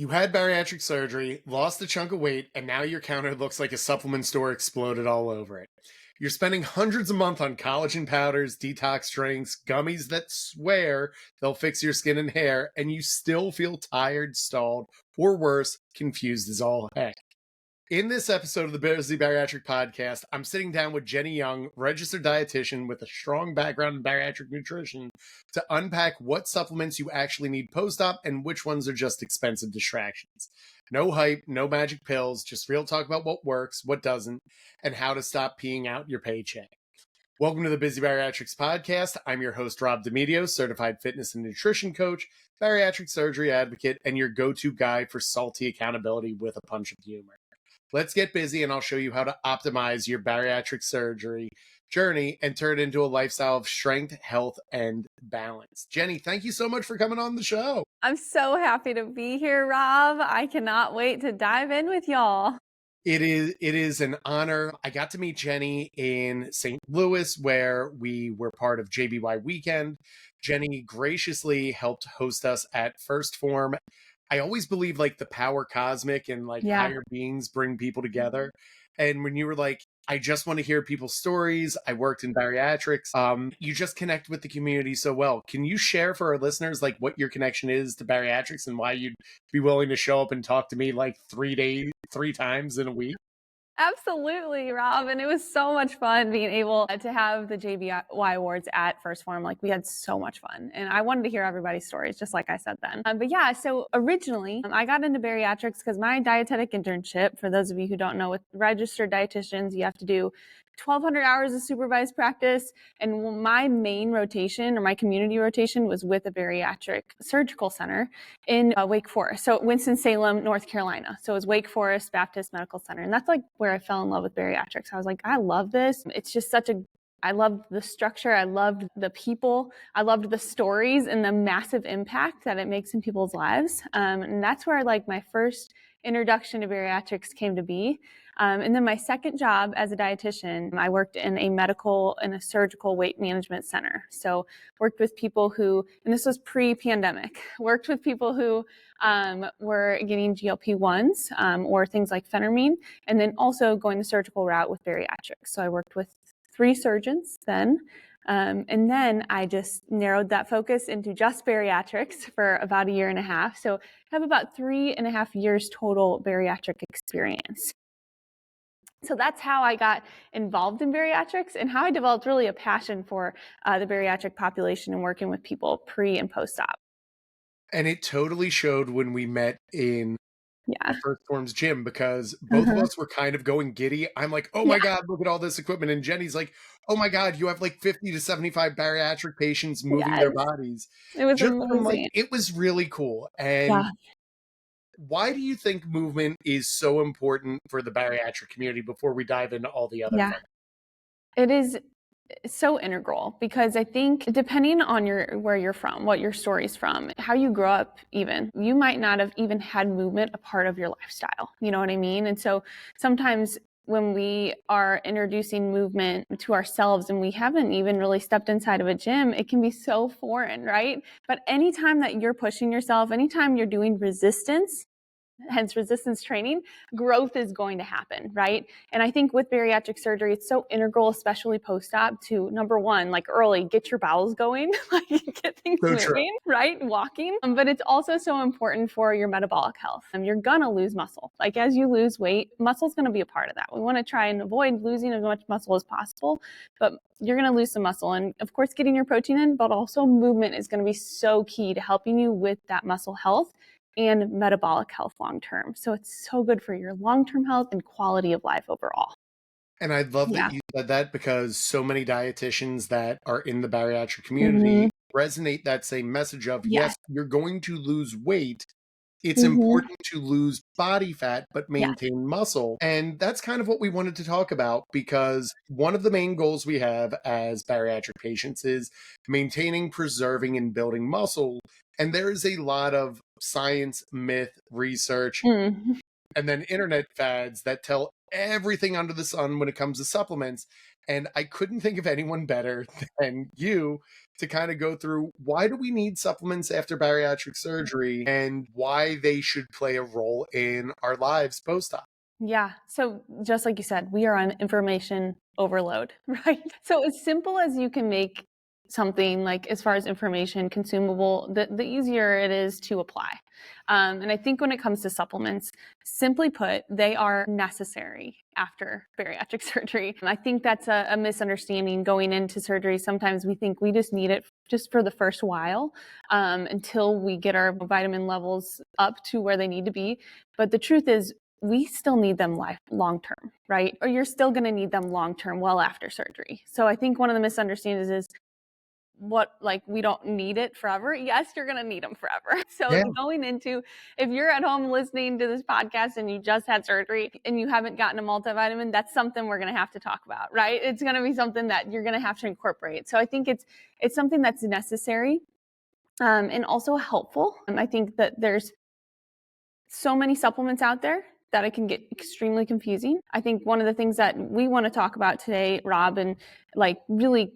You had bariatric surgery, lost a chunk of weight, and now your counter looks like a supplement store exploded all over it. You're spending hundreds a month on collagen powders, detox drinks, gummies that swear they'll fix your skin and hair, and you still feel tired, stalled, or worse, confused as all heck. In this episode of the Busy Bariatric Podcast, I'm sitting down with Jenny Young, registered dietitian with a strong background in bariatric nutrition, to unpack what supplements you actually need post-op and which ones are just expensive distractions. No hype, no magic pills, just real talk about what works, what doesn't, and how to stop peeing out your paycheck. Welcome to the Busy Bariatrics Podcast. I'm your host, Rob D'Amedio, certified fitness and nutrition coach, bariatric surgery advocate, and your go-to guy for salty accountability with a punch of humor. Let's get busy and I'll show you how to optimize your bariatric surgery journey and turn it into a lifestyle of strength, health, and balance. Jenny, thank you so much for coming on the show. I'm so happy to be here, Rob. I cannot wait to dive in with y'all. It is an honor. I got to meet Jenny in St. Louis where we were part of JBY Weekend. Jenny graciously helped host us at First Form. I always believe like the power cosmic and higher beings bring people together. And when you were like, I just want to hear people's stories. I worked in bariatrics. You just connect with the community so well. Can you share for our listeners like what your connection is to bariatrics and why you'd be willing to show up and talk to me like 3 times in a week? Absolutely, Rob. And it was so much fun being able to have the JBY Awards at First Form. Like, we had so much fun. And I wanted to hear everybody's stories, just like I said then. So originally, I got into bariatrics because my dietetic internship, for those of you who don't know, with registered dietitians, you have to do 1,200 hours of supervised practice. And my main rotation or my community rotation was with a bariatric surgical center in Wake Forest. So Winston-Salem, North Carolina. So it was Wake Forest Baptist Medical Center. And that's like where I fell in love with bariatrics. I was like, I love this. It's just I loved the structure. I loved the people. I loved the stories and the massive impact that it makes in people's lives. And that's where like my first introduction to bariatrics came to be. And then my second job as a dietitian, I worked in a surgical weight management center. So worked with people who, and this was pre-pandemic, worked with people who were getting GLP-1s or things like phentermine, and then also going the surgical route with bariatrics. So I worked with 3 surgeons then. And then I just narrowed that focus into just bariatrics for about 1.5 years. So I have about 3.5 years total bariatric experience. So that's how I got involved in bariatrics and how I developed really a passion for the bariatric population and working with people pre and post-op. And it totally showed when we met in First Form's gym because both of us were kind of going giddy. I'm like, oh my God, look at all this equipment. And Jenny's like, oh my God, you have like 50 to 75 bariatric patients moving their bodies. It was amazing. It was really cool. And why do you think movement is so important for the bariatric community before we dive into all the other things? It is so integral because I think depending on where you're from, what your story's from, how you grow up even, you might not have even had movement a part of your lifestyle. You know what I mean? And so sometimes when we are introducing movement to ourselves and we haven't even really stepped inside of a gym, it can be so foreign, right? But anytime that you're pushing yourself, anytime you're doing resistance, hence resistance training, growth is going to happen, right? And I think with bariatric surgery, it's so integral, especially post-op, to number one, like early, get your bowels going, like get things moving, right? Walking. But it's also so important for your metabolic health. You're gonna lose muscle. Like as you lose weight, muscle's gonna be a part of that. We wanna try and avoid losing as much muscle as possible, but you're gonna lose some muscle. And of course, getting your protein in, but also movement is gonna be so key to helping you with that muscle health and metabolic health long-term. So it's so good for your long-term health and quality of life overall. And I love that you said that because so many dietitians that are in the bariatric community resonate that same message of, yes, you're going to lose weight. It's important to lose body fat, but maintain muscle. And that's kind of what we wanted to talk about because one of the main goals we have as bariatric patients is maintaining, preserving, and building muscle. And there is a lot of science, myth, research, and then internet fads that tell everything under the sun when it comes to supplements. And I couldn't think of anyone better than you to kind of go through why do we need supplements after bariatric surgery and why they should play a role in our lives post-op. Yeah. So just like you said, we are on information overload, right? So as simple as you can make something, like as far as information consumable, the easier it is to apply. And I think when it comes to supplements, simply put, they are necessary after bariatric surgery. And I think that's a misunderstanding going into surgery. Sometimes we think we just need it just for the first while, until we get our vitamin levels up to where they need to be. But the truth is, we still need them long term, right? Or you're still going to need them long term, well after surgery. So I think one of the misunderstandings is we don't need it forever. Yes, you're going to need them forever. So Yeah. going into, if you're at home listening to this podcast and you just had surgery and you haven't gotten a multivitamin, that's something we're going to have to talk about, right? It's going to be something that you're going to have to incorporate. So I think it's something that's necessary, and also helpful. And I think that there's so many supplements out there that it can get extremely confusing. I think one of the things that we want to talk about today, Rob, and really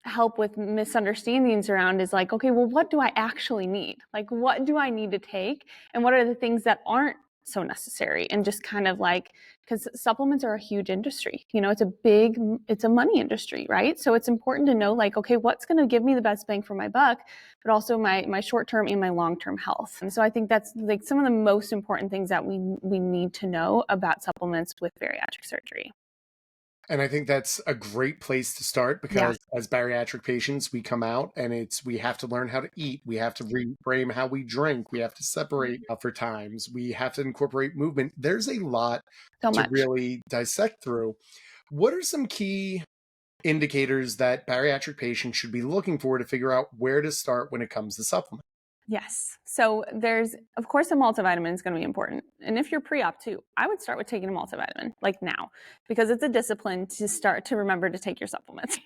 help with misunderstandings around is okay, well, what do I actually need? What do I need to take? And what are the things that aren't so necessary? And just kind of because supplements are a huge industry, it's a money industry, right? So it's important to know okay, what's going to give me the best bang for my buck, but also my short-term and my long-term health. And so I think that's some of the most important things that we need to know about supplements with bariatric surgery. And I think that's a great place to start because as bariatric patients, we come out and we have to learn how to eat. We have to reframe how we drink. We have to separate for times. We have to incorporate movement. There's a lot to really dissect through. What are some key indicators that bariatric patients should be looking for to figure out where to start when it comes to supplements? Yes. So there's, of course, a multivitamin is going to be important. And if you're pre-op too, I would start with taking a multivitamin now, because it's a discipline to start to remember to take your supplements.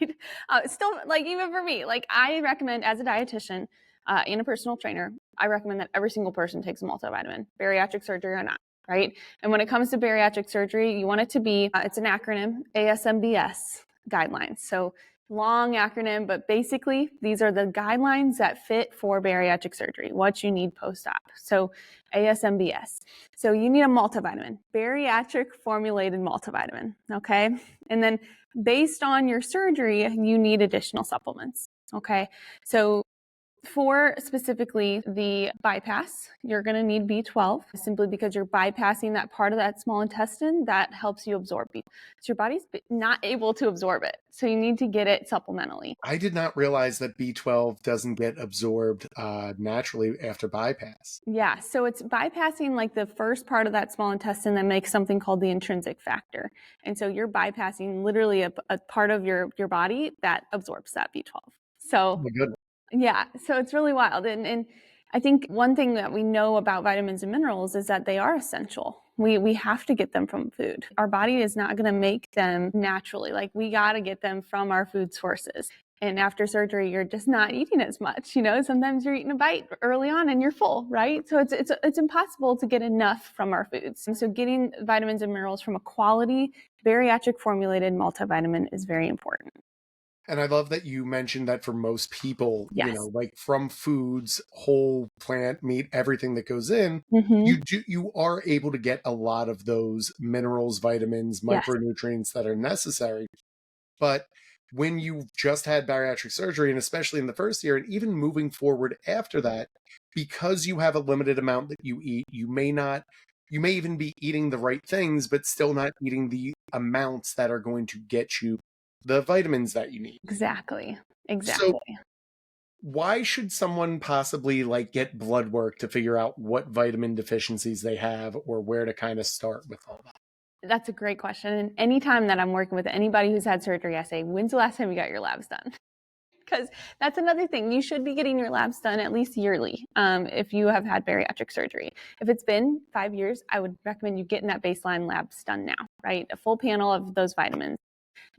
Still, even for me, I recommend as a dietitian and a personal trainer, I recommend that every single person takes a multivitamin, bariatric surgery or not, right? And when it comes to bariatric surgery, you want it to be, it's an acronym, ASMBS guidelines. So long acronym, but basically these are the guidelines that fit for bariatric surgery, what you need post-op. So ASMBS. So you need a multivitamin, bariatric formulated multivitamin, okay? And then based on your surgery, you need additional supplements, okay? So for specifically the bypass, you're going to need B12 simply because you're bypassing that part of that small intestine that helps you absorb B12. So your body's not able to absorb it. So you need to get it supplementally. I did not realize that B12 doesn't get absorbed naturally after bypass. Yeah, so it's bypassing the first part of that small intestine that makes something called the intrinsic factor. And so you're bypassing literally a part of your body that absorbs that B12. So yeah, so it's really wild. And I think one thing that we know about vitamins and minerals is that they are essential. We have to get them from food. Our body is not going to make them naturally. We got to get them from our food sources. And after surgery, you're just not eating as much. Sometimes you're eating a bite early on and you're full, right? So it's impossible to get enough from our foods. And so getting vitamins and minerals from a quality bariatric formulated multivitamin is very important. And I love that you mentioned that for most people, from foods, whole plant, meat, everything that goes in, you are able to get a lot of those minerals, vitamins, micronutrients that are necessary. But when you've just had bariatric surgery, and especially in the first year, and even moving forward after that, because you have a limited amount that you eat, you may even be eating the right things, but still not eating the amounts that are going to get you the vitamins that you need. Exactly. So why should someone possibly get blood work to figure out what vitamin deficiencies they have or where to kind of start with all that? That's a great question. And anytime that I'm working with anybody who's had surgery, I say, when's the last time you got your labs done? Because that's another thing. You should be getting your labs done at least yearly if you have had bariatric surgery. If it's been 5 years, I would recommend you getting that baseline labs done now, right? A full panel of those vitamins.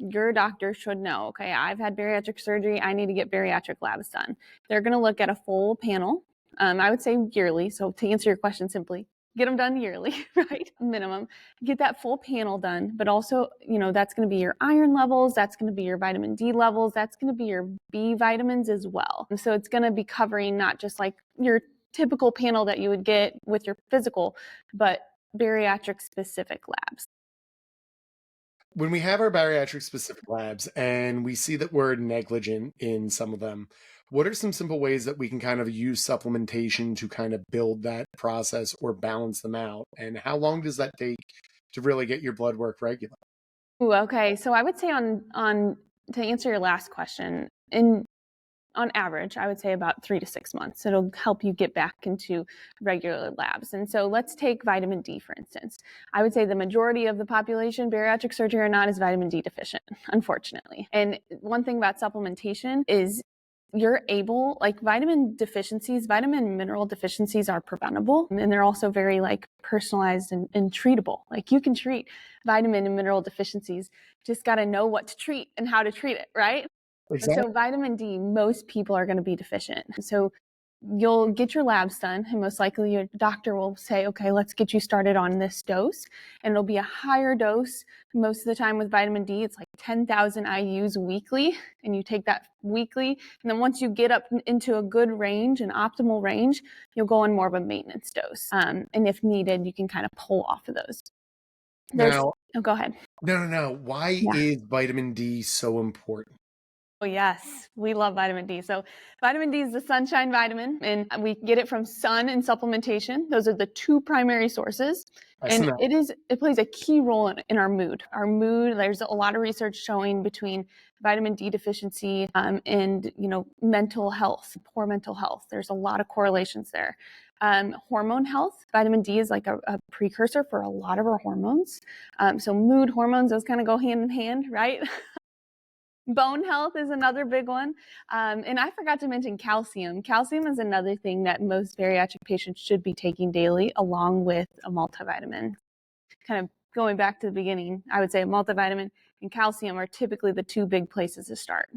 Your doctor should know, okay, I've had bariatric surgery. I need to get bariatric labs done. They're going to look at a full panel. I would say yearly. So to answer your question simply, get them done yearly, right? Minimum. Get that full panel done, but also, that's going to be your iron levels, that's going to be your vitamin D levels, that's going to be your B vitamins as well. And so it's going to be covering not just like your typical panel that you would get with your physical, but bariatric specific labs. When we have our bariatric specific labs and we see that we're negligent in some of them, what are some simple ways that we can kind of use supplementation to kind of build that process or balance them out? And how long does that take to really get your blood work regular? Ooh, okay. So I would say on to answer your last question, on average, I would say about 3 to 6 months. It'll help you get back into regular labs. And so let's take vitamin D, for instance. I would say the majority of the population, bariatric surgery or not, is vitamin D deficient, unfortunately. And one thing about supplementation is you're able, like vitamin mineral deficiencies are preventable. And they're also very like personalized and treatable. Like you can treat vitamin and mineral deficiencies, just got to know what to treat and how to treat it, right? Exactly. So vitamin D, most people are going to be deficient. So you'll get your labs done, and most likely your doctor will say, okay, let's get you started on this dose. And it'll be a higher dose. Most of the time with vitamin D, it's like 10,000 IUs weekly, and you take that weekly. And then once you get up into a good range, an optimal range, you'll go on more of a maintenance dose. And if needed, you can kind of pull off of those. Now, go ahead. No. Why is vitamin D so important? Oh, yes. We love vitamin D. So vitamin D is the sunshine vitamin, and we get it from sun and supplementation. Those are the two primary sources. And it plays a key role in our mood. Our mood, there's a lot of research showing between vitamin D deficiency and, mental health, poor mental health. There's a lot of correlations there. Hormone health, vitamin D is like a precursor for a lot of our hormones. So mood, hormones, those kind of go hand in hand, right? Bone health is another big one. And I forgot to mention calcium. Calcium is another thing that most bariatric patients should be taking daily along with a multivitamin. Kind of going back to the beginning, I would say a multivitamin and calcium are typically the two big places to start.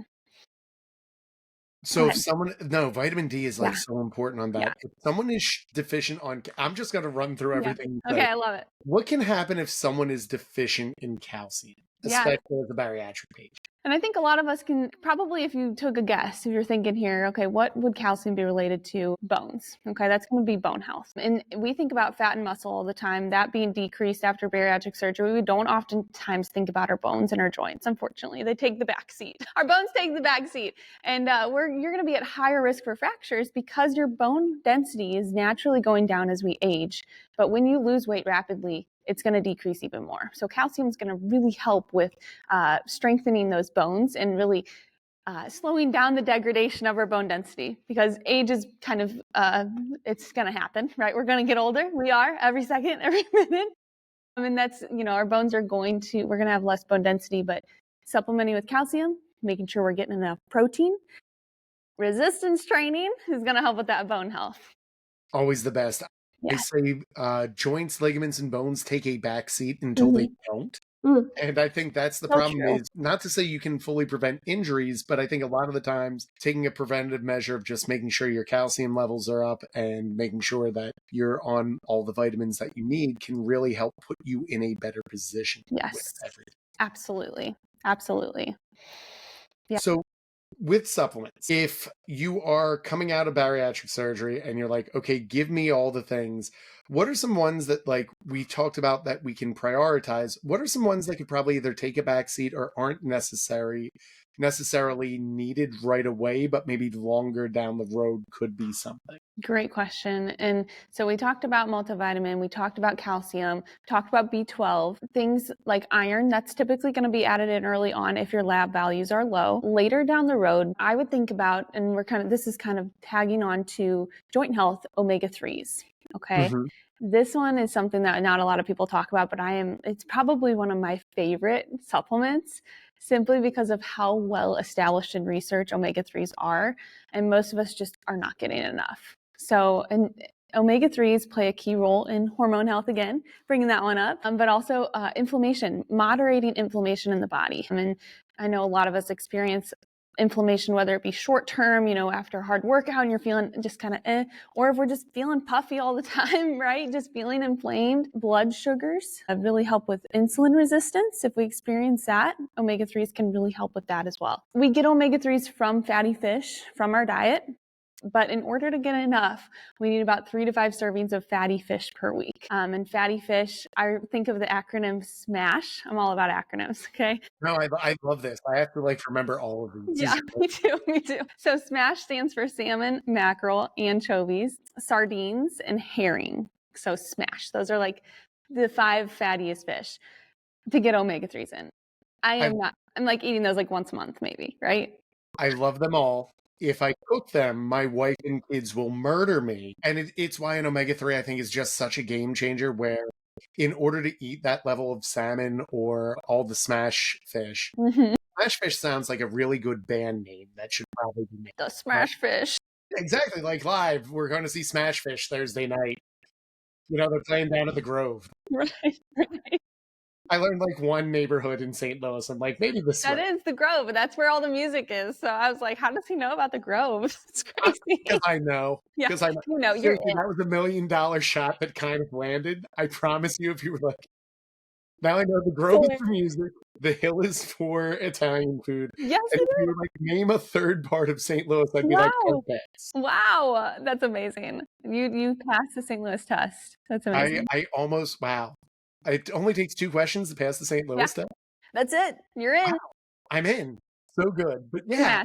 So vitamin D is like so important on that. Yeah. If someone is deficient on, I'm just going to run through everything. Okay, I love it. What can happen if someone is deficient in calcium, especially as a bariatric patient? And I think a lot of us can probably, if you took a guess, if you're thinking here, okay, what would calcium be related to? Bones. Okay, that's going to be bone health. And we think about fat and muscle all the time, that being decreased after bariatric surgery. We don't oftentimes think about our bones and our joints. Unfortunately, they take the back seat. Our bones take the back seat. And you're going to be at higher risk for fractures because your bone density is naturally going down as we age. But when you lose weight rapidly, it's going to decrease even more. So calcium is going to really help with strengthening those bones and really slowing down the degradation of our bone density, because age is kind of, it's going to happen, right? We're going to get older. We are every second, every minute. I mean, that's, our bones we're going to have less bone density, but supplementing with calcium, making sure we're getting enough protein, resistance training is going to help with that bone health. Always the best. They say joints, ligaments, and bones take a backseat until they don't. And I think that's the problem. Is not to say you can fully prevent injuries, but I think a lot of the times taking a preventative measure of just making sure your calcium levels are up and making sure that you're on all the vitamins that you need can really help put you in a better position. Yes, with everything. Absolutely. Yeah. So with supplements, if you are coming out of bariatric surgery and you're like, okay, give me all the things, what are some ones that, like we talked about, that we can prioritize? What are some ones that could probably either take a backseat or aren't necessarily needed right away, but maybe longer down the road could be something? Great question. And so we talked about multivitamin, we talked about calcium, talked about B12, things like iron, that's typically going to be added in early on if your lab values are low. Later down the road, I would think about, and this is kind of tagging on to joint health, omega-3s. Okay. Mm-hmm. This one is something that not a lot of people talk about, but it's probably one of my favorite supplements, simply because of how well established in research omega-3s are. And most of us just are not getting enough. So, and omega-3s play a key role in hormone health, again, bringing that one up, but also inflammation, moderating inflammation in the body. I mean, I know a lot of us experience inflammation, whether it be short term, after a hard workout and you're feeling just kind of or if we're just feeling puffy all the time, right? Just feeling inflamed. Blood sugars really help with insulin resistance. If we experience that, omega-3s can really help with that as well. We get omega-3s from fatty fish from our diet. But in order to get enough, we need about 3 to 5 servings of fatty fish per week. And fatty fish, I think of the acronym SMASH. I'm all about acronyms, okay? No, I love this. I have to remember all of these. Yeah, me too. So SMASH stands for salmon, mackerel, anchovies, sardines, and herring. So SMASH. Those are the 5 fattiest fish to get omega-3s in. I'm eating those once a month maybe, right? I love them all. If I cook them, my wife and kids will murder me. And it's why an omega-3, I think, is just such a game changer, where in order to eat that level of salmon or all the smash fish, smash fish sounds like a really good band name that should probably be made. The smash fish. Exactly. Like live, we're going to see Smash Fish Thursday night. They're playing down at the Grove. Right. I learned one neighborhood in St. Louis. I'm like, maybe this That is the Grove. That's where all the music is. So I was like, how does he know about the Grove? It's crazy. Because I know. Yeah, because I know. You're Seriously, that was $1 million shot that kind of landed. I promise you, if you were now I know the Grove is for music, the Hill is for Italian food. Yes, and if you were name a third part of St. Louis, I'd be perfect. Wow, that's amazing. You passed the St. Louis test. That's amazing. I almost, wow. It only takes 2 questions to pass the St. Louis test. That's it. You're in. Wow. I'm in. So good. But yeah,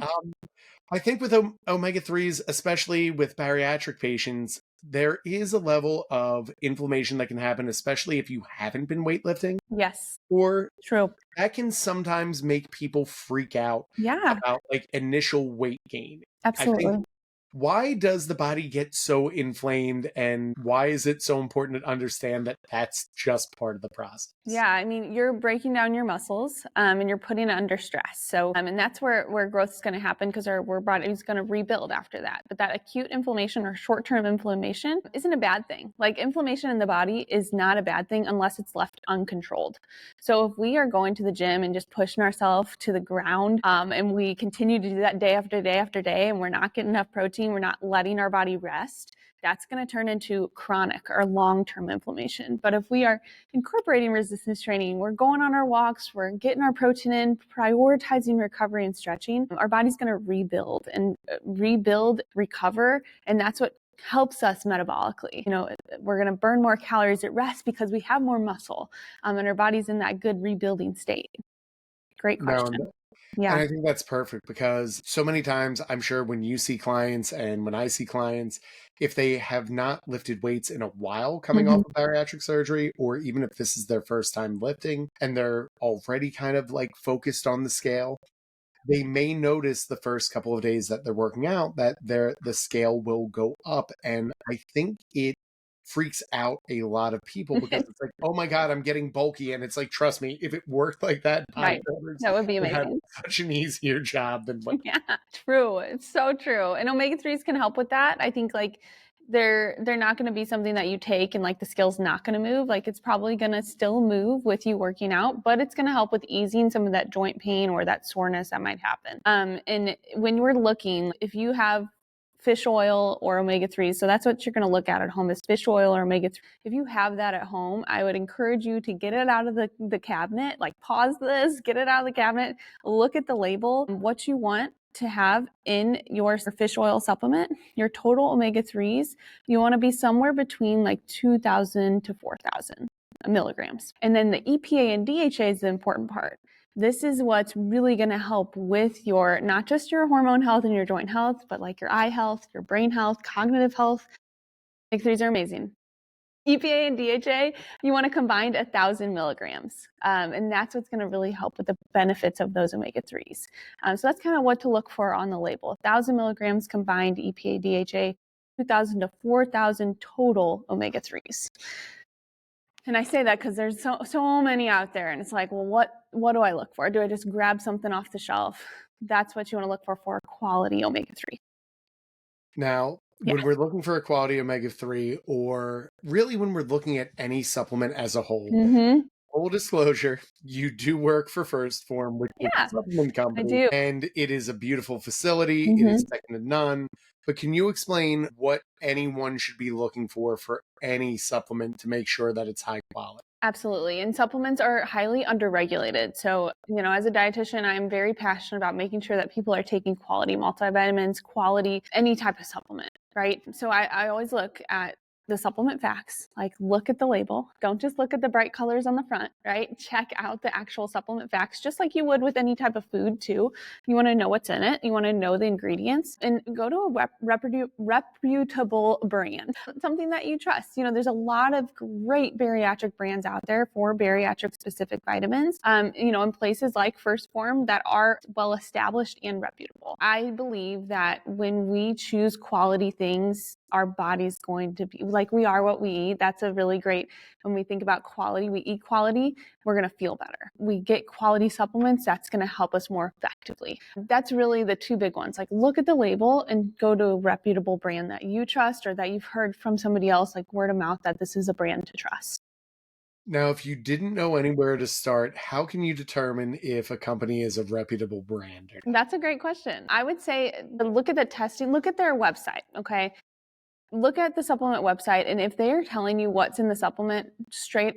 I think with omega-3s, especially with bariatric patients, there is a level of inflammation that can happen, especially if you haven't been weightlifting. Yes. Or true. That can sometimes make people freak out about initial weight gain. Absolutely. I think, why does the body get so inflamed, and why is it so important to understand that that's just part of the process? Yeah, I mean, you're breaking down your muscles and you're putting it under stress. So, and that's where growth is going to happen, because our body is going to rebuild after that. But that acute inflammation or short-term inflammation isn't a bad thing. Inflammation in the body is not a bad thing unless it's left uncontrolled. So if we are going to the gym and just pushing ourselves to the ground and we continue to do that day after day after day, and we're not getting enough protein, we're not letting our body rest, that's going to turn into chronic or long-term inflammation. But if we are incorporating resistance training, we're going on our walks, we're getting our protein in, prioritizing recovery and stretching, our body's going to rebuild, recover, and that's what helps us metabolically. We're going to burn more calories at rest because we have more muscle and our body's in that good rebuilding state. Great question. Yeah. And I think that's perfect, because so many times, I'm sure when you see clients and when I see clients, if they have not lifted weights in a while coming off of bariatric surgery, or even if this is their first time lifting and they're already kind of focused on the scale, they may notice the first couple of days that they're working out that the scale will go up. And I think it freaks out a lot of people, because it's oh my God, I'm getting bulky. And it's trust me, if it worked like that, that would be amazing. Have such an easier job than what. Yeah, true. It's so true. And omega-3s can help with that. I think they're not going to be something that you take and the scale's not going to move. It's probably going to still move with you working out, but it's going to help with easing some of that joint pain or that soreness that might happen. And when we're looking, if you have fish oil or omega-3s. So that's what you're going to look at home, is fish oil or omega-3. If you have that at home, I would encourage you to get it out of the cabinet, pause this, get it out of the cabinet, look at the label, what you want to have in your fish oil supplement, your total omega-3s, you want to be somewhere between 2,000 to 4,000 milligrams. And then the EPA and DHA is the important part. This is what's really going to help with not just your hormone health and your joint health, but your eye health, your brain health, cognitive health. Omega-3s are amazing. EPA and DHA, you want to combine 1,000 milligrams. And that's what's going to really help with the benefits of those omega-3s. So that's kind of what to look for on the label. 1,000 milligrams combined EPA, DHA, 2,000 to 4,000 total omega-3s. And I say that because there's so many out there, and it's well, what do I look for? Do I just grab something off the shelf? That's what you want to look for a quality omega-3. Now, when we're looking for a quality omega-3, or really when we're looking at any supplement as a whole, full disclosure, you do work for First Form, which is a Yeah, supplement I company, do. and it is a beautiful facility. It Mhm. is second to none. But can you explain what anyone should be looking for any supplement to make sure that it's high quality? Absolutely. And supplements are highly underregulated. So, as a dietitian, I'm very passionate about making sure that people are taking quality multivitamins, quality, any type of supplement, right? So I always look at the supplement facts, like look at the label. Don't just look at the bright colors on the front, right? Check out the actual supplement facts, just like you would with any type of food too. You want to know what's in it. You want to know the ingredients and go to a reputable brand, something that you trust. There's a lot of great bariatric brands out there for bariatric specific vitamins, in places like First Form that are well established and reputable. I believe that when we choose quality things, our body's going to be like, we are what we eat. That's a really great, when we think about quality, we eat quality, we're going to feel better. We get quality supplements, that's going to help us more effectively. That's really the two big ones. Like look at the label and go to a reputable brand that you trust or that you've heard from somebody else, like word of mouth, that this is a brand to trust. Now, if you didn't know anywhere to start, how can you determine if a company is a reputable brand or not? That's a great question. I would say look at the testing, look at their website, okay? Look at the supplement website, and if they are telling you what's in the supplement straight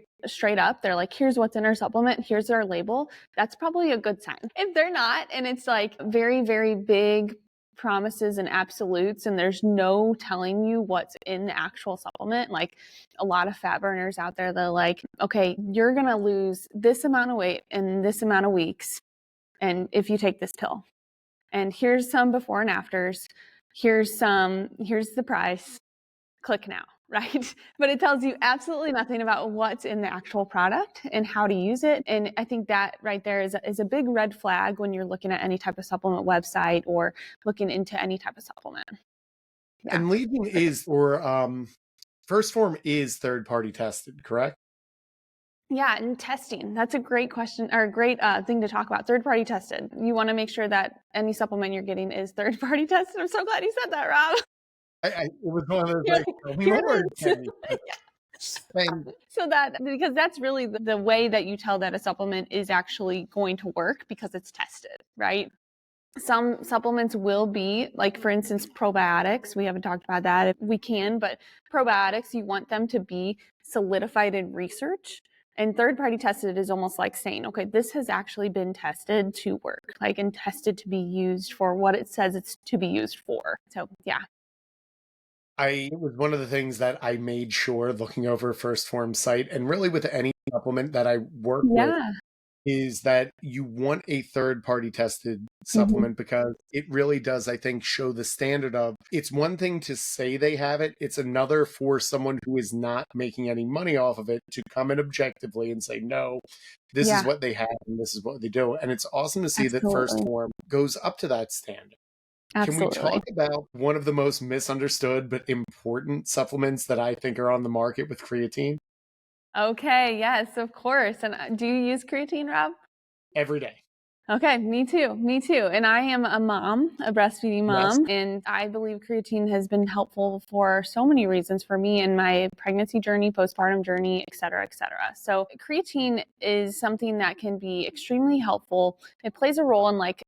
up, they're like, here's what's in our supplement, here's our label, that's probably a good sign. If they're not, and it's like very, very big promises and absolutes, and there's no telling you what's in the actual supplement, like a lot of fat burners out there, they're like, okay, you're gonna lose this amount of weight in this amount of weeks, and if you take this pill, and here's some before and afters, here's the price, click now, right? But it tells you absolutely nothing about what's in the actual product and how to use it. And I think that right there is a big red flag when you're looking at any type of supplement website or looking into any type of supplement. Yeah. And Legion First Form is third party tested, correct? Yeah, and testing. That's a great question or a great thing to talk about. Third party tested. You want to make sure that any supplement you're getting is third party tested. I'm so glad you said that, Rob. It was one of those You're like, like, tell me here more, it is. Kenny. And So because that's really the way that you tell that a supplement is actually going to work because it's tested, right? Some supplements will be, like for instance, probiotics. We haven't talked about that if we can, but probiotics, you want them to be solidified in research. And third party tested is almost like saying, okay, this has actually been tested to work, like and tested to be used for what it says it's to be used for. So yeah. it was one of the things that I made sure looking over First Form site and really with any supplement that I work with Yeah. is that you want a third party tested supplement because it really does, I think, show the standard of it's one thing to say they have it. It's another for someone who is not making any money off of it to come in objectively and say, no, this is what they have and this is what they do. And it's awesome to see that First Absolutely. Form goes up to that standard. Can we Absolutely. talk about one of the most misunderstood but important supplements that I think are on the market with creatine? Okay, yes, of course. And do you use creatine, Rob? Every day. Okay, me too. Me too. And I am a mom, a breastfeeding Yes. mom, and I believe creatine has been helpful for so many reasons for me in my pregnancy journey, postpartum journey, et cetera, et cetera. So creatine is something that can be extremely helpful. It plays a role in like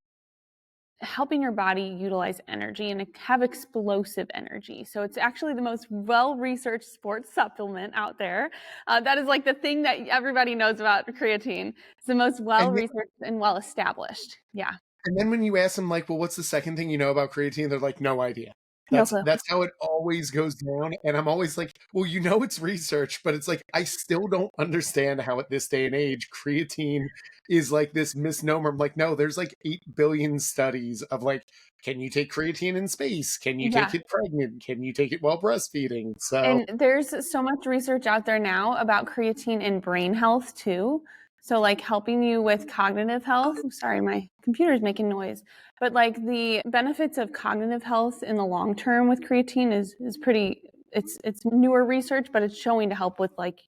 helping your body utilize energy and have explosive energy. So it's actually the most well-researched sports supplement out there. That is like the thing that everybody knows about creatine. It's the most well-researched and well-established. Yeah. And then when you ask them, like, well, what's the second thing you know about creatine? They're like, no idea. No clue. That's how it always goes down. And I'm always like, well, it's research, but it's like, I still don't understand how at this day and age, creatine is like this misnomer. I'm like, no, there's like 8 billion studies of like, can you take creatine in space? Can you take it pregnant? Can you take it while breastfeeding? So, and there's so much research out there now about creatine in brain health too. So like helping you with cognitive health. Sorry, my computer's making noise. But like the benefits of cognitive health in the long term with creatine is pretty, it's newer research, but it's showing to help with like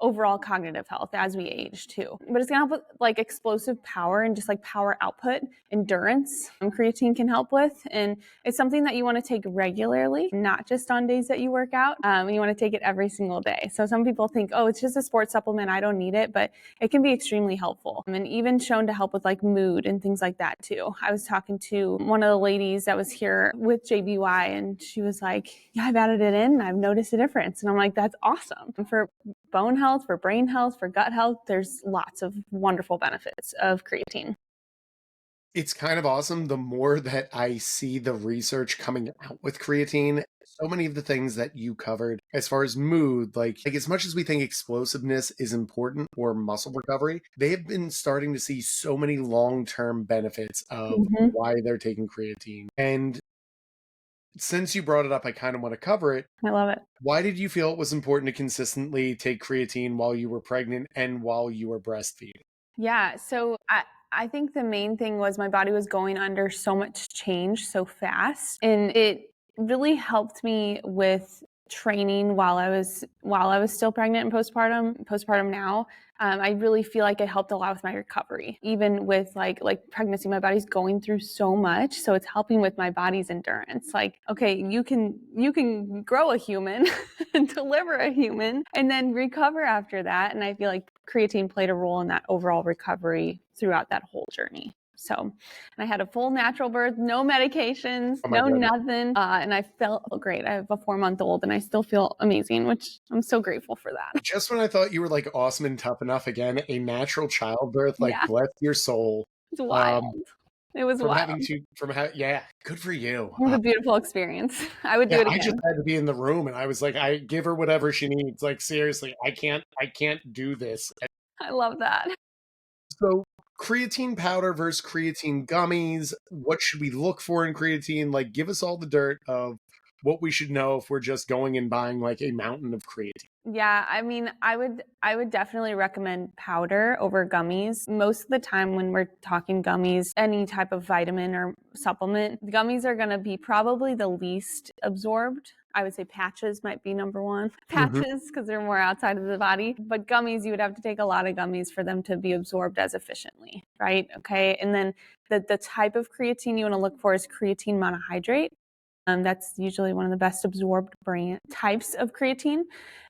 overall cognitive health as we age too. But it's gonna help with like explosive power and just like power output, endurance. Creatine can help with, and it's something that you want to take regularly, not just on days that you work out. You want to take it every single day. So some people think, oh, it's just a sports supplement, I don't need it, but it can be extremely helpful, and even shown to help with like mood and things like that too. I was talking to one of the ladies that was here with JBY, and she was like, yeah, I've added it in and I've noticed a difference. And I'm like, that's awesome. And for bone health, for brain health, for gut health, there's lots of wonderful benefits of creatine. It's kind of awesome. The more that I see the research coming out with creatine, so many of the things that you covered as far as mood, like as much as we think explosiveness is important or muscle recovery, they have been starting to see so many long-term benefits of why they're taking creatine. And since you brought it up, I kind of want to cover it. I love it. Why did you feel it was important to consistently take creatine while you were pregnant and while you were breastfeeding? Yeah, so I think the main thing was my body was going under so much change so fast, and it really helped me with training while I was still pregnant and postpartum now. I really feel like it helped a lot with my recovery, even with like pregnancy. My body's going through so much, so it's helping with my body's endurance. Like, okay, you can grow a human and deliver a human and then recover after that. And I feel like creatine played a role in that overall recovery throughout that whole journey. So, and I had a full natural birth, no medications, no nothing. And I felt great. I have a 4-month-old and I still feel amazing, which I'm so grateful for that. Just when I thought you were like awesome and tough enough again, a natural childbirth, like bless your soul. It's wild. It was wild. Yeah, good for you. It was a beautiful experience. I would do it again. I just had to be in the room and I was like, I give her whatever she needs. Like, seriously, I can't do this. I love that. So creatine powder versus creatine gummies. What should we look for in creatine? Like, give us all the dirt of what we should know if we're just going and buying like a mountain of creatine. Yeah, I mean, I would definitely recommend powder over gummies. Most of the time when we're talking gummies, any type of vitamin or supplement, gummies are going to be probably the least absorbed. I would say patches might be number one. Patches, because they're more outside of the body. But gummies, you would have to take a lot of gummies for them to be absorbed as efficiently, right? Okay, and then the type of creatine you want to look for is creatine monohydrate. That's usually one of the best absorbed types of creatine.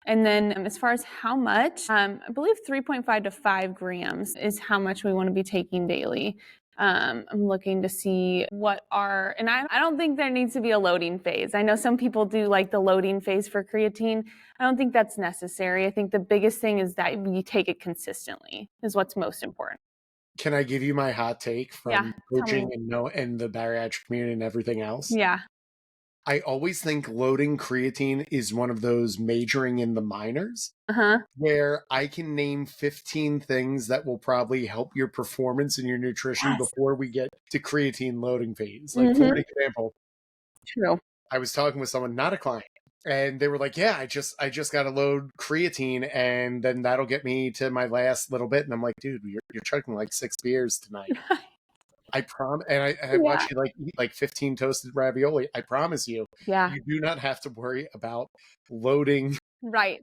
And then as far as how much, I believe 3.5 to 5 grams is how much we want to be taking daily. I'm looking to see and I don't think there needs to be a loading phase. I know some people do like the loading phase for creatine. I don't think that's necessary. I think the biggest thing is that you take it consistently is what's most important. Can I give you my hot take from coaching and the bariatric community and everything else? Yeah. I always think loading creatine is one of those majoring in the minors, where I can name 15 things that will probably help your performance and your nutrition before we get to creatine loading phase. Like, for example, I was talking with someone, not a client, and they were like, yeah, I just got to load creatine and then that'll get me to my last little bit. And I'm like, dude, you're chugging like 6 beers tonight. I promise, and I watch you eat like 15 toasted ravioli. I promise you, you do not have to worry about loading creatine.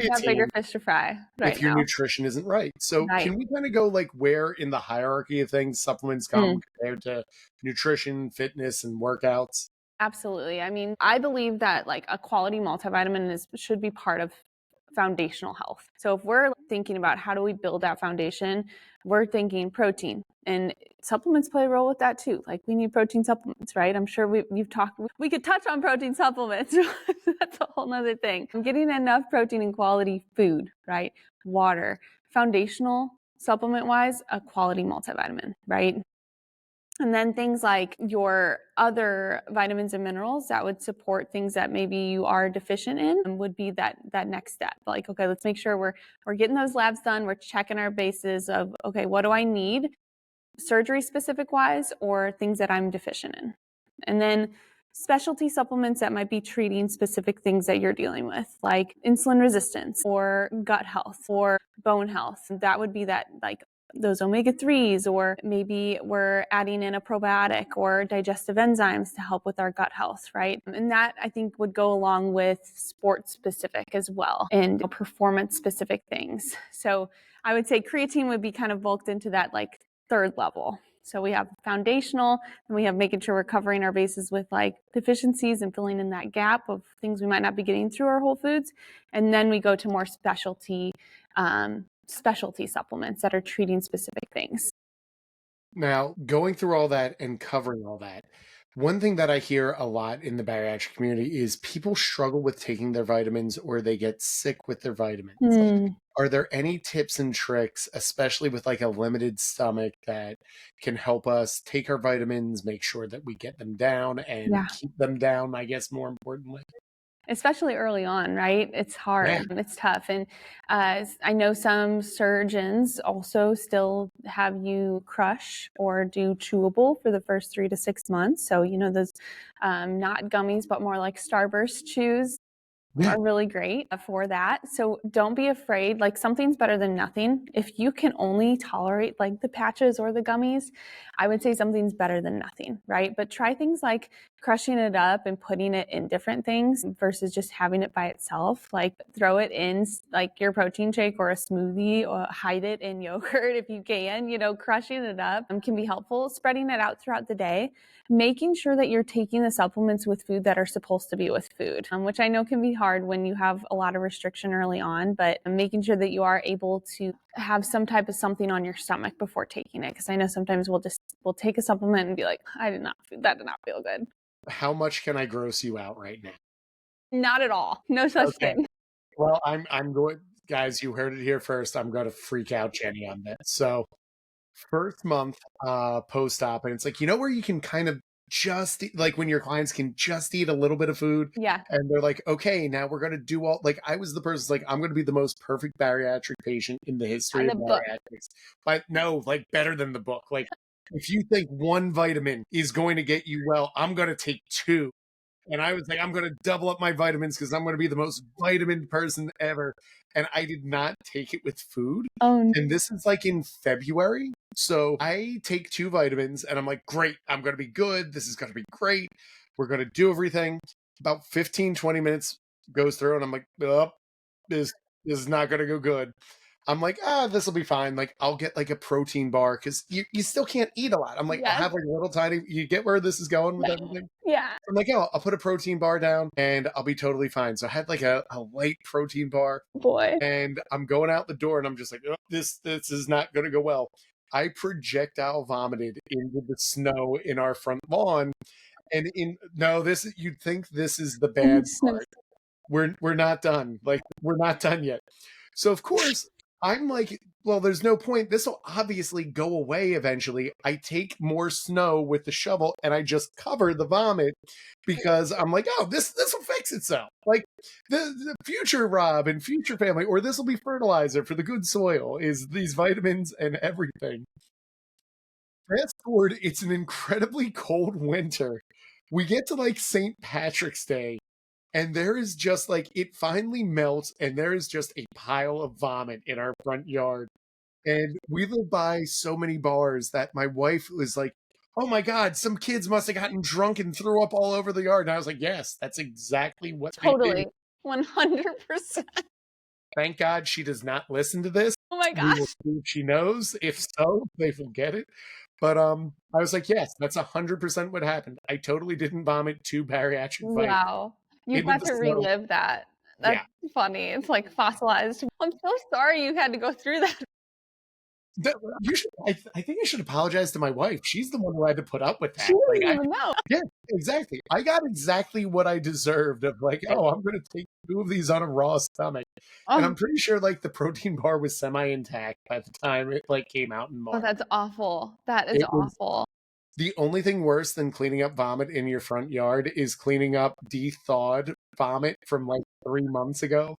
You have bigger fish to fry if your nutrition isn't right. So can we kind of go like where in the hierarchy of things supplements come compared to nutrition, fitness, and workouts? Absolutely. I mean, I believe that like a quality multivitamin should be part of foundational health. So if we're thinking about how do we build that foundation, we're thinking protein, and supplements play a role with that too. Like we need protein supplements, right? I'm sure we could touch on protein supplements. That's a whole nother thing. Getting enough protein and quality food, right? Water, foundational supplement wise, a quality multivitamin, right? And then things like your other vitamins and minerals that would support things that maybe you are deficient in would be that next step. Like, okay, let's make sure we're getting those labs done. We're checking our bases of, okay, what do I need surgery specific wise or things that I'm deficient in? And then specialty supplements that might be treating specific things that you're dealing with, like insulin resistance or gut health or bone health. That would be that like those omega-3s, or maybe we're adding in a probiotic or digestive enzymes to help with our gut health, right? And that I think would go along with sports specific as well, and performance specific things. So I would say creatine would be kind of bulked into that like third level. So we have foundational, and we have making sure we're covering our bases with like deficiencies and filling in that gap of things we might not be getting through our whole foods. And then we go to more specialty supplements that are treating specific things. Now, going through all that and covering all that, one thing that I hear a lot in the bariatric community is people struggle with taking their vitamins, or they get sick with their vitamins. Are there any tips and tricks, especially with like a limited stomach, that can help us take our vitamins, make sure that we get them down and keep them down, I guess, more importantly? Especially early on, right? It's hard. Yeah. It's tough. And I know some surgeons also still have you crush or do chewable for the first 3 to 6 months. So, those not gummies, but more like Starburst chews are really great for that. So don't be afraid. Like, something's better than nothing. If you can only tolerate like the patches or the gummies, I would say something's better than nothing, right? But try things like crushing it up and putting it in different things versus just having it by itself. Like, throw it in like your protein shake or a smoothie, or hide it in yogurt if you can. Crushing it up can be helpful. Spreading it out throughout the day, making sure that you're taking the supplements with food that are supposed to be with food, which I know can be hard when you have a lot of restriction early on, but making sure that you are able to have some type of something on your stomach before taking it. Because I know sometimes we'll take a supplement and be like, that did not feel good. How much can I gross you out right now? Not at all. No such thing. Well, I'm going, guys, you heard it here first. I'm going to freak out Jenny on this. So first month post-op, and it's like, where you can kind of just eat, like when your clients can just eat a little bit of food, and they're like, okay, now we're going to do all, like, I was the person like, I'm going to be the most perfect bariatric patient in the history of bariatrics. But no, like, better than the book. Like, if you think one vitamin is going to get you well, I'm going to take 2. And I was like, I'm going to double up my vitamins because I'm going to be the most vitamin person ever. And I did not take it with food. And this is like in February. So I take 2 vitamins and I'm like, great, I'm going to be good. This is going to be great. We're going to do everything. About 15, 20 minutes goes through and I'm like, oh, this is not going to go good. I'm like, this will be fine. Like, I'll get like a protein bar because you still can't eat a lot. I'm like, I'll have like a little tiny, you get where this is going with everything? Yeah. I'm like, I'll put a protein bar down and I'll be totally fine. So I had like a light protein bar. Boy. And I'm going out the door and I'm just like, oh, this is not going to go well. I projectile vomited into the snow in our front lawn. And you'd think this is the bad part. We're not done. Like, we're not done yet. So of course, I'm like, well, there's no point. This will obviously go away eventually. I take more snow with the shovel and I just cover the vomit because I'm like, oh, this will fix itself. Like, the future Rob and future family, or this will be fertilizer for the good soil, is these vitamins and everything. Fast forward, it's an incredibly cold winter. We get to like St. Patrick's Day. And there is just like, it finally melts and there is just a pile of vomit in our front yard. And we live by so many bars that my wife was like, oh my God, some kids must have gotten drunk and threw up all over the yard. And I was like, yes, that's exactly what they Totally. did. 100%. Thank God she does not listen to this. Oh my gosh. We will see if she knows. If so, they will get it. But I was like, yes, that's 100% what happened. I totally didn't vomit 2 bariatric vitamins. Wow. You got to relive that. That's funny. It's like fossilized. I'm so sorry you had to go through that. I think I should apologize to my wife. She's the one who had to put up with that. She didn't even know. Yeah, exactly. I got exactly what I deserved of like, I'm going to take 2 of these on a raw stomach. And I'm pretty sure like the protein bar was semi-intact by the time it like came out in March. Oh, that's awful. That is awful. The only thing worse than cleaning up vomit in your front yard is cleaning up de-thawed vomit from like 3 months ago.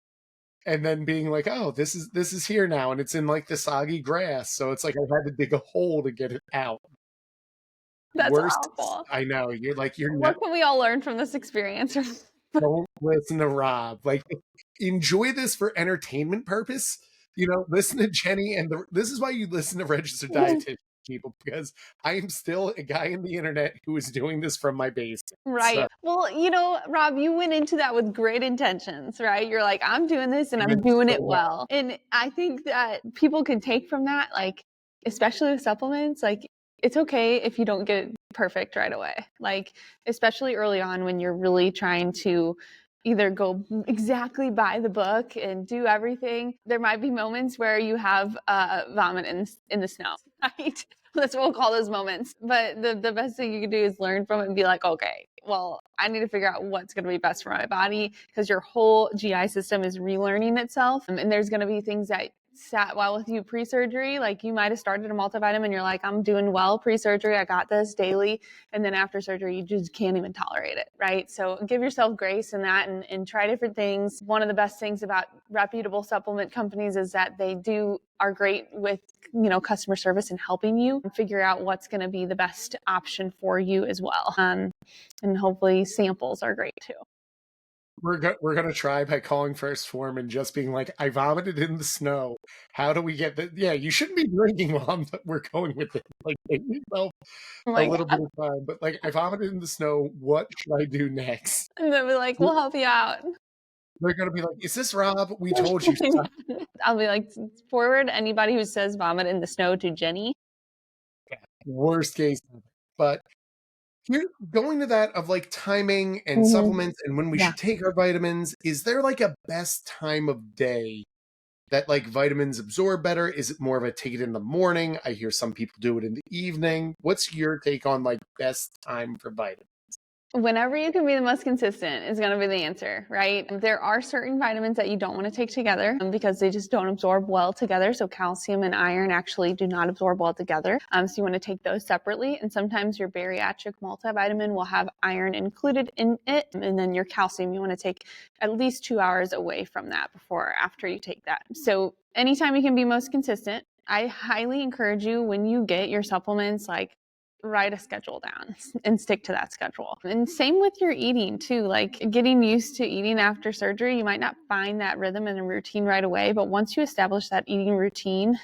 And then being like, oh, this is here now. And it's in like the soggy grass. So it's like I had to dig a hole to get it out. That's awful. I know. What can we all learn from this experience? Don't listen to Rob. Like, enjoy this for entertainment purpose. listen to Jenny, and this is why you listen to registered dietitian people, because I am still a guy in the internet who is doing this from my basement. Right. So, Well, Rob, you went into that with great intentions, right? You're like, I'm doing this and I'm I'm in doing so it well. well. And I think that people can take from that, like, especially with supplements, like, it's okay if you don't get it perfect right away. Like, especially early on when you're really trying to either go exactly by the book and do everything. There might be moments where you have vomit in the snow, right? That's what we'll call those moments. But the best thing you can do is learn from it and be like, okay, well, I need to figure out what's going to be best for my body, because your whole GI system is relearning itself. And there's going to be things that sat well with you pre-surgery. Like you might have started a multivitamin. You're like, I'm doing well pre-surgery. I got this daily. And then after surgery, you just can't even tolerate it, right? So give yourself grace in that and try different things. One of the best things about reputable supplement companies is that they are great with customer service and helping you figure out what's going to be the best option for you as well. And hopefully samples are great too. We're gonna try by calling First Form and just being like, I vomited in the snow. How do we get that? Yeah, you shouldn't be drinking while we're going with it. Like, give yourself a little bit of time. But like, I vomited in the snow. What should I do next? And they'll be like, we'll help you out. They're gonna be like, is this Rob? We told you. I'll be like, forward anybody who says vomit in the snow to Jenny. Worst case. But you're going to that of like timing and supplements and when we should take our vitamins. Is there like a best time of day that like vitamins absorb better? Is it more of a take it in the morning? I hear some people do it in the evening. What's your take on like best time for vitamins? Whenever you can be the most consistent is going to be the answer, right? There are certain vitamins that you don't want to take together because they just don't absorb well together. So calcium and iron actually do not absorb well together. So you want to take those separately. And sometimes your bariatric multivitamin will have iron included in it. And then your calcium, you want to take at least 2 hours away from that before or after you take that. So anytime you can be most consistent, I highly encourage you, when you get your supplements, like, write a schedule down and stick to that schedule. And same with your eating too, like getting used to eating after surgery. You might not find that rhythm and a routine right away, but once you establish that eating routine,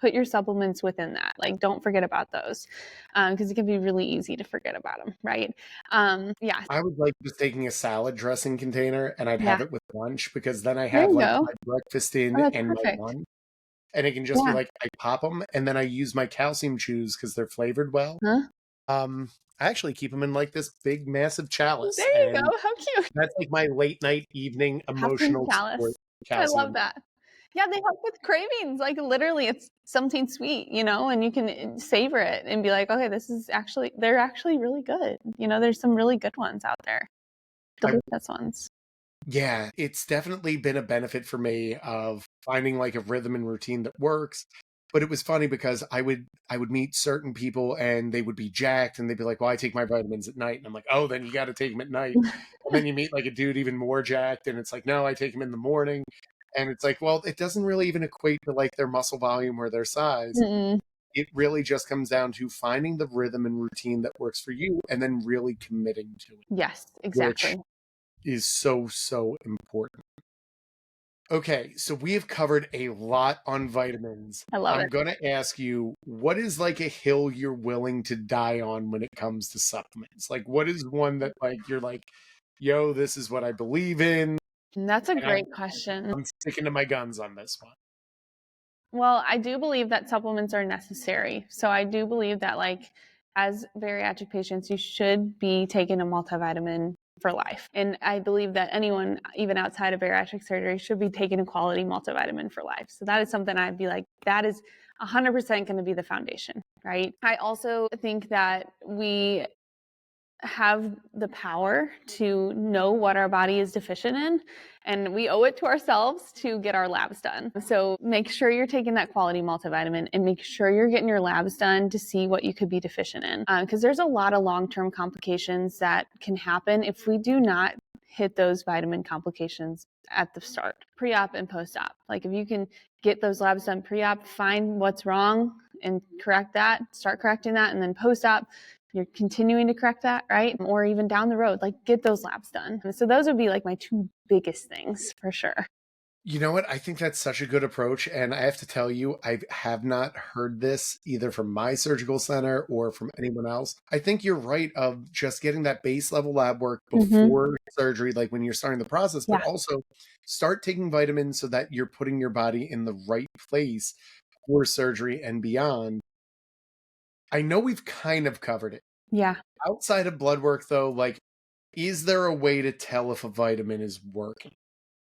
put your supplements within that. Like, don't forget about those, because it can be really easy to forget about them, right? Yeah. I would like just taking a salad dressing container and I'd have it with lunch, because then I There have you like go. my breakfast in That's and my perfect. lunch. And it can just be like, I pop them and then I use my calcium chews because they're flavored well. Huh? I actually keep them in like this big, massive chalice. There you go. How cute. That's like my late night evening emotional support. I love that. Yeah, they help with cravings. Like literally, it's something sweet, and you can savor it and be like, okay, they're actually really good. There's some really good ones out there. Delicious ones. Yeah, it's definitely been a benefit for me of finding like a rhythm and routine that works. But it was funny because I would meet certain people and they would be jacked and they'd be like, well, I take my vitamins at night. And I'm like, oh, then you got to take them at night. And then you meet like a dude even more jacked and it's like, no, I take them in the morning. And it's like, well, it doesn't really even equate to like their muscle volume or their size. It really just comes down to finding the rhythm and routine that works for you and then really committing to it. Yes, exactly. Which is so, so important. Okay, so we have covered a lot on vitamins. I love it. I'm going to ask you, what is like a hill you're willing to die on when it comes to supplements? Like, what is one that like you're like, yo, this is what I believe in? That's a great question. I'm sticking to my guns on this one. Well, I do believe that supplements are necessary. So I do believe that, like, as bariatric patients, you should be taking a multivitamin for life. And I believe that anyone, even outside of bariatric surgery, should be taking a quality multivitamin for life. So that is something I'd be like, that is 100% going to be the foundation, right? I also think that we have the power to know what our body is deficient in, and we owe it to ourselves to get our labs done. So make sure you're taking that quality multivitamin and make sure you're getting your labs done to see what you could be deficient in, because there's a lot of long-term complications that can happen if we do not hit those vitamin complications at the start, pre-op and post-op. Like, if you can get those labs done pre-op, find what's wrong and correct that, start correcting that, and then post-op, you're continuing to correct that, right? Or even down the road, like, get those labs done. So those would be like my two biggest things for sure. You know what? I think that's such a good approach. And I have to tell you, I have not heard this either from my surgical center or from anyone else. I think you're right of just getting that base level lab work Hmm. before surgery, like when you're starting the process, but Yeah. also start taking vitamins so that you're putting your body in the right place for surgery and beyond. I know we've kind of covered it. Yeah. Outside of blood work, though, like, is there a way to tell if a vitamin is working?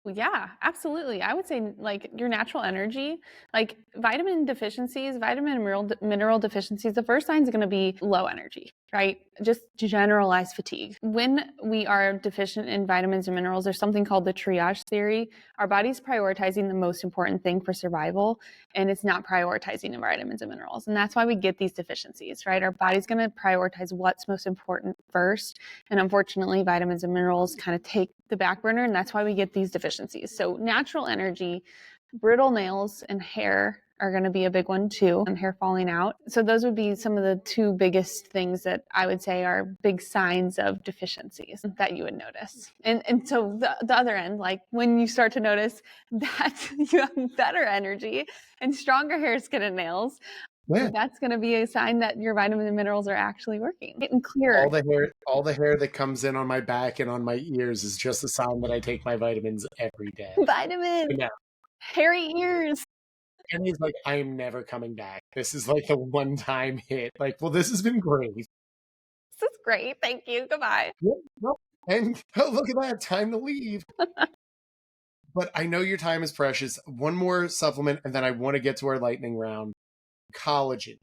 Well, yeah, absolutely. I would say like your natural energy, like vitamin deficiencies, vitamin and mineral deficiencies, the first sign is going to be low energy, right? Just generalized fatigue. When we are deficient in vitamins and minerals, there's something called the triage theory. Our body's prioritizing the most important thing for survival, and it's not prioritizing the vitamins and minerals. And that's why we get these deficiencies, right? Our body's going to prioritize what's most important first. And unfortunately, vitamins and minerals kind of take the back burner, and that's why we get these deficiencies. So natural energy, brittle nails, and hair are going to be a big one too, and hair falling out. So those would be some of the two biggest things that I would say are big signs of deficiencies that you would notice. And so the other end, like when you start to notice that you have better energy and stronger hair, skin, and nails, Yeah. that's going to be a sign that your vitamins and minerals are actually working. Getting clear. All the hair that comes in on my back and on my ears is just a sign that I take my vitamins every day. Vitamins, I know. hairy ears. And he's like, I'm never coming back. This is like a one-time hit. Like, well, this has been great. This is great. Thank you. Goodbye. Yep, yep. And oh, look at that, time to leave. But I know your time is precious. One more supplement, and then I want to get to our lightning round. Collagen.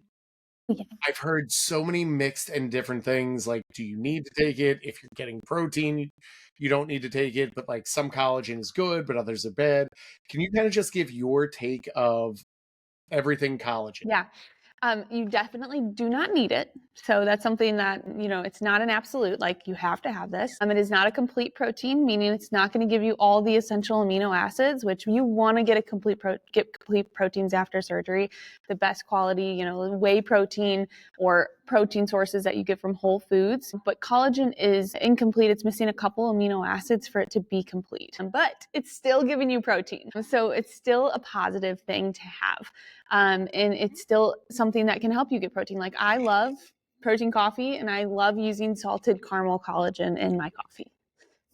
Yeah. I've heard so many mixed and different things. Like, do you need to take it? If you're getting protein, you don't need to take it. But like some collagen is good, but others are bad. Can you kind of just give your take of everything collagen? Yeah. You definitely do not need it. So that's something that, it's not an absolute, like you have to have this. It is not a complete protein, meaning it's not going to give you all the essential amino acids, which you want to get get complete proteins after surgery. The best quality, whey protein or protein sources that you get from whole foods. But collagen is incomplete. It's missing a couple amino acids for it to be complete, but it's still giving you protein. So it's still a positive thing to have. And it's still something that can help you get protein. Like I love protein coffee and I love using salted caramel collagen in my coffee.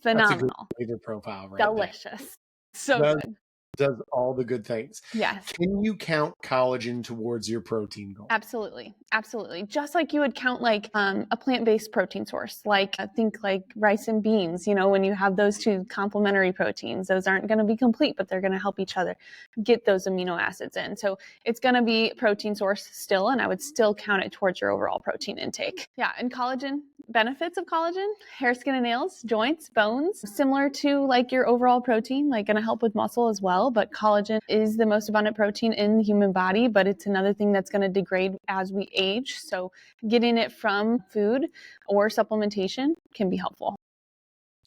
That's a good Phenomenal. flavor profile right there. Delicious. So Does, good. does all the good things. Yes. Can you count collagen towards your protein goal? Absolutely. Absolutely. Just like you would count like a plant-based protein source, like I think like rice and beans, when you have those two complementary proteins, those aren't going to be complete, but they're going to help each other get those amino acids in. So it's going to be a protein source still, and I would still count it towards your overall protein intake. Yeah. And collagen, benefits of collagen, hair, skin, and nails, joints, bones, similar to like your overall protein, like going to help with muscle as well. But collagen is the most abundant protein in the human body, but it's another thing that's going to degrade as we age. So getting it from food or supplementation can be helpful.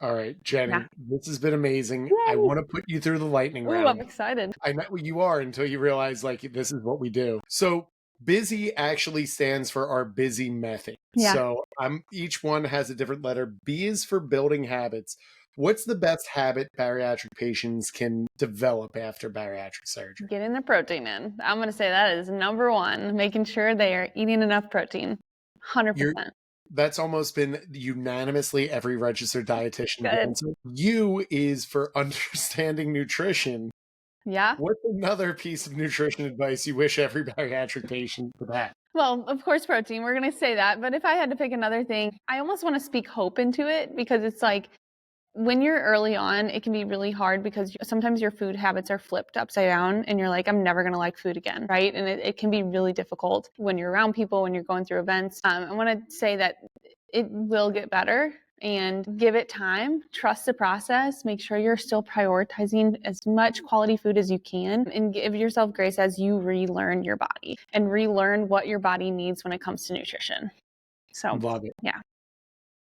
All right, Jenny, Yeah. this has been amazing. Yay. I want to put you through the lightning Ooh, round. I'm excited. I know what you are until you realize like this is what we do. So busy actually stands for our busy method. Yeah. So each one has a different letter. B is for building habits. What's the best habit bariatric patients can develop after bariatric surgery? Getting the protein in. I'm going to say that is number one, making sure they are eating enough protein. 100%. That's almost been unanimously every registered dietitian. Good. Answer. U is for understanding nutrition. Yeah. What's another piece of nutrition advice you wish every bariatric patient would have? Well, of course, protein. We're going to say that. But if I had to pick another thing, I almost want to speak hope into it, because it's like when you're early on, it can be really hard because sometimes your food habits are flipped upside down and you're like, I'm never going to like food again, right? And it can be really difficult when you're around people, when you're going through events. I want to say that it will get better, and give it time. Trust the process. Make sure you're still prioritizing as much quality food as you can, and give yourself grace as you relearn your body and relearn what your body needs when it comes to nutrition. So, Love it. Yeah.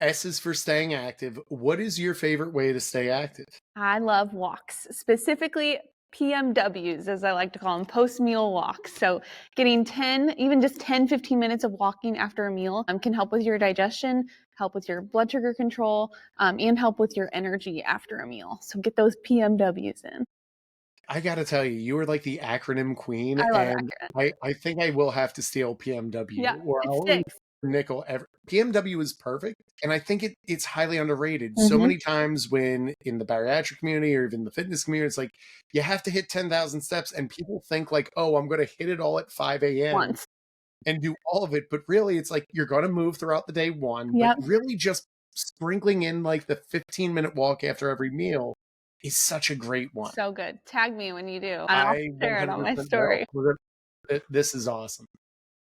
S is for staying active. What is your favorite way to stay active? I love walks, specifically PMWs, as I like to call them, post-meal walks. So getting 15 minutes of walking after a meal can help with your digestion, help with your blood sugar control, and help with your energy after a meal. So get those PMWs in. I gotta tell you, you are like the acronym queen, I love and acronyms. I think I will have to steal PMW, Yeah, or it I'll only sticks. nickel ever. PMW is perfect, and I think it's highly underrated. So Mhm. many times when in the bariatric community or even the fitness community, it's like you have to hit 10,000 steps, and people think like, oh, I'm gonna hit it all at 5 a.m. Once. and do all of it. But really, it's like you're gonna move throughout the day, one, but Yep. really just sprinkling in like the 15-minute walk after every meal is such a great one. So good. Tag me when you do, and I'll I share it on my 100% will. story. This is awesome.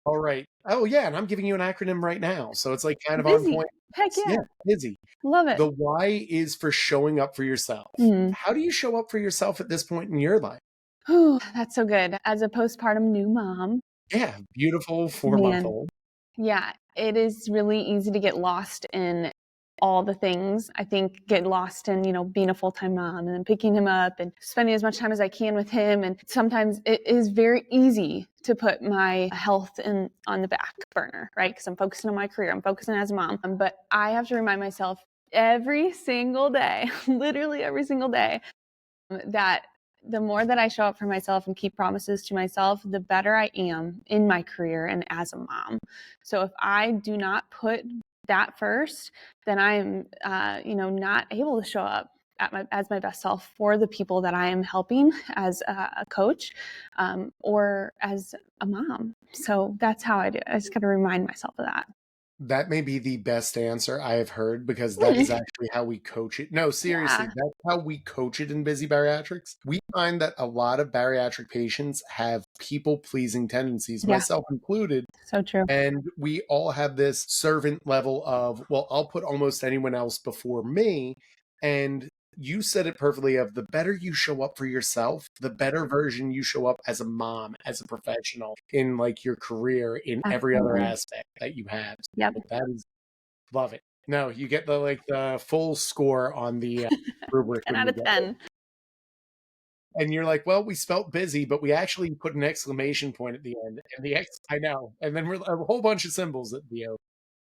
All right. Oh, yeah, and I'm giving you an acronym right now, so it's, like, kind of on Busy. point. Heck Yeah, yeah. busy. Love it. The why is for showing up for yourself. Mhm. How do you show up for yourself at this point in your life? Whew, that's so good. As a postpartum new mom, Yeah, beautiful man, 4-month-old. yeah, it is really easy to get lost in all the things. I think get lost in, being a full-time mom and then picking him up and spending as much time as I can with him. And sometimes it is very easy to put my health on the back burner, right? Because I'm focusing on my career, I'm focusing as a mom. But I have to remind myself every single day, literally every single day, that the more that I show up for myself and keep promises to myself, the better I am in my career and as a mom. So if I do not put that first, then I'm, not able to show up as my best self for the people that I am helping as a coach or as a mom. So that's how I do it. I just got to remind myself of that. That may be the best answer I have heard because that is actually how we coach it. No, seriously, Yeah. that's how we coach it in Busy Bariatrics. We find that a lot of bariatric patients have people-pleasing tendencies, Yeah. myself included. So true. And we all have this servant level of, well, I'll put almost anyone else before me. And you said it perfectly of the better you show up for yourself, the better version you show up as a mom, as a professional, in like your career, in every other Absolutely. aspect that you have. Yep. So that is, love it. No, you get the full score on the rubric 10 when out you of get it. 10. And you're like, well, we spelt busy, but we actually put an exclamation point at the end. And I know. And then we're a whole bunch of symbols at the end.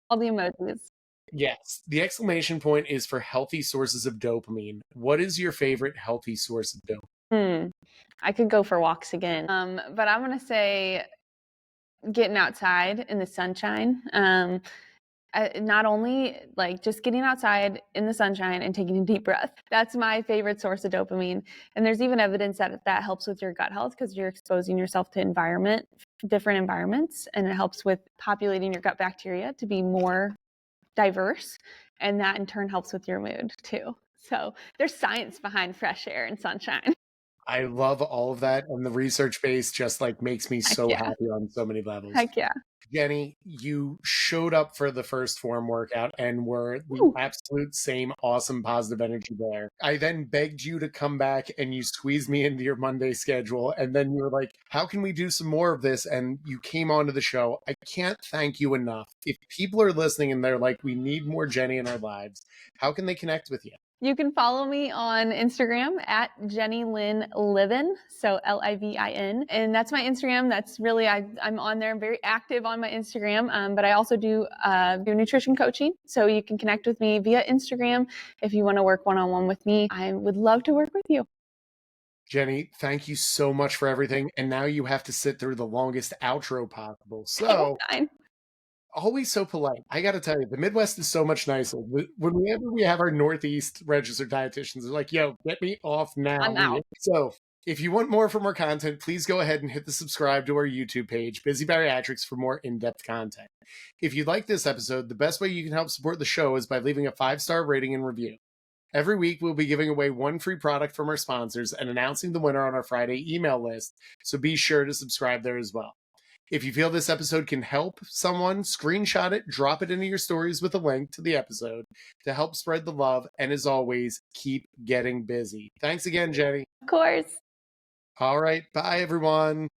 All the emojis. Yes. The exclamation point is for healthy sources of dopamine. What is your favorite healthy source of dopamine? I could go for walks again. But I'm going to say getting outside in the sunshine. Not only like just getting outside in the sunshine and taking a deep breath. That's my favorite source of dopamine. And there's even evidence that helps with your gut health because you're exposing yourself to different environments, and it helps with populating your gut bacteria to be more diverse. And that in turn helps with your mood too. So there's science behind fresh air and sunshine. I love all of that. And the research base just like makes me Heck so yeah. happy on so many levels. Heck yeah. Jenny, you showed up for the first form workout and were the Woo. absolute same awesome positive energy there. I then begged you to come back and you squeezed me into your Monday schedule. And then you were like, how can we do some more of this? And you came onto the show. I can't thank you enough. If people are listening and they're like, we need more Jenny in our lives, how can they connect with you? You can follow me on Instagram at Jenny Lynn Livin, so Livin, and that's my Instagram. That's really I'm on there. I'm very active on my Instagram, but I also do nutrition coaching, so you can connect with me via Instagram if you want to work one-on-one with me. I would love to work with you. Jenny, thank you so much for everything. And now you have to sit through the longest outro possible. So Fine. always so polite. I got to tell you, the Midwest is so much nicer. Whenever we have our Northeast registered dietitians, they're like, yo, get me off now. I'm out. So if you want more from our content, please go ahead and hit the subscribe to our YouTube page, Busy Bariatrics, for more in-depth content. If you like this episode, the best way you can help support the show is by leaving a 5-star rating and review. Every week, we'll be giving away one free product from our sponsors and announcing the winner on our Friday email list, so be sure to subscribe there as well. If you feel this episode can help someone, screenshot it, drop it into your stories with a link to the episode to help spread the love. And as always, keep getting busy. Thanks again, Jenny. Of course. All right. Bye, everyone.